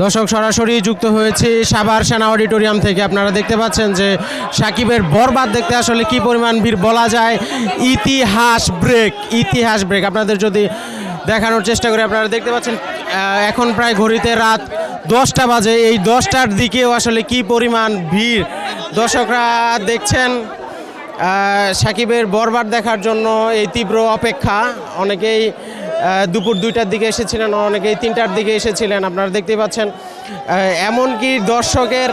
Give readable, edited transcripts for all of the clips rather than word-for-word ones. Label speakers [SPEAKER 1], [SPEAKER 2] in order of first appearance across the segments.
[SPEAKER 1] দর্শক সরাসরি যুক্ত হয়েছে সাভার সেনা অডিটোরিয়াম থেকে। আপনারা দেখতে পাচ্ছেন যে সাকিবের বরবাদ দেখতে আসলে কি পরিমাণ ভিড়, বলা যায় ইতিহাস ব্রেক। আপনাদের যদি দেখানোর চেষ্টা করি, আপনারা দেখতে পাচ্ছেন এখন প্রায় ঘড়িতে রাত 10টা বাজে। এই 10টার দিকেও আসলে কি পরিমাণ ভিড়, দর্শকরা দেখছেন সাকিবের বরবাদ দেখার জন্য এই তীব্র অপেক্ষা। অনেকেই দুপুর 2টার দিকে এসেছিলেন, অনেকেই 3টার দিকে এসেছিলেন। আপনারা দেখতে পাচ্ছেন এমনকি দর্শকের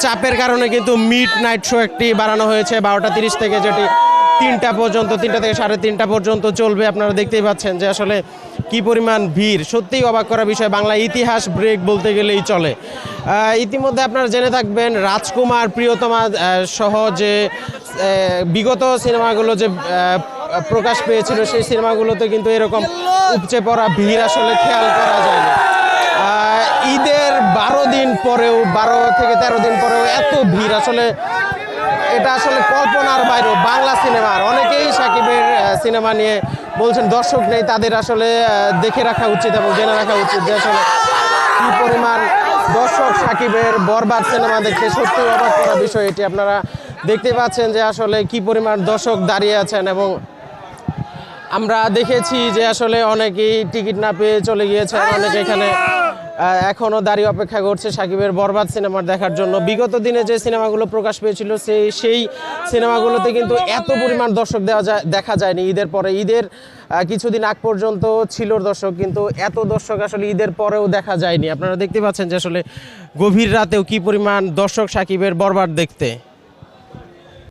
[SPEAKER 1] চাপের কারণে কিন্তু মিড নাইট শো একটি বাড়ানো হয়েছে 12:30 থেকে, যেটি 3টা পর্যন্ত, 3টা থেকে 3:30 পর্যন্ত চলবে। আপনারা দেখতেই পাচ্ছেন যে আসলে কি পরিমাণ ভিড়, সত্যিই অবাক করা বিষয়। বাংলা ইতিহাস ব্রেক বলতে গেলেই চলে। ইতিমধ্যে আপনারা জেনে থাকবেন রাজকুমার, প্রিয়তমা সহ যে বিগত সিনেমাগুলো যে প্রকাশ পেয়েছিল, সেই সিনেমাগুলোতে কিন্তু এরকম উপচে পড়া ভিড় আসলে খেয়াল করা যায়নি। ঈদের 12 দিন পরেও, 12 থেকে 13 দিন পরেও এত ভিড়, আসলে এটা আসলে কল্পনার বাইরে। বাংলা সিনেমার অনেকেই সাকিবের সিনেমা নিয়ে বলছেন দর্শক নেই, তাদের আসলে দেখে রাখা উচিত এবং জেনে রাখা উচিত যে আসলে কি পরিমাণ দর্শক সাকিবের বরবাদ সিনেমা দেখতে। সত্যি অবাক করা বিষয় এটি। আপনারা দেখতে পাচ্ছেন যে আসলে কি পরিমাণ দর্শক দাঁড়িয়ে আছেন, এবং আমরা দেখেছি যে আসলে অনেকেই টিকিট না পেয়ে চলে গিয়েছেন, অনেকে এখানে এখনও দাঁড়িয়ে অপেক্ষা করছে সাকিবের বরবাদ সিনেমা দেখার জন্য। বিগত দিনে যে সিনেমাগুলো প্রকাশ পেয়েছিল সেই সিনেমাগুলোতে কিন্তু এত পরিমাণ দর্শক দেখা যায়নি। ঈদের পরে, ঈদের কিছুদিন আগ পর্যন্ত ছিল দর্শক, কিন্তু এত দর্শক আসলে ঈদের পরেও দেখা যায়নি। আপনারা দেখতে পাচ্ছেন যে আসলে গভীর রাতেও কি পরিমাণ দর্শক সাকিবের বরবাদ দেখতে।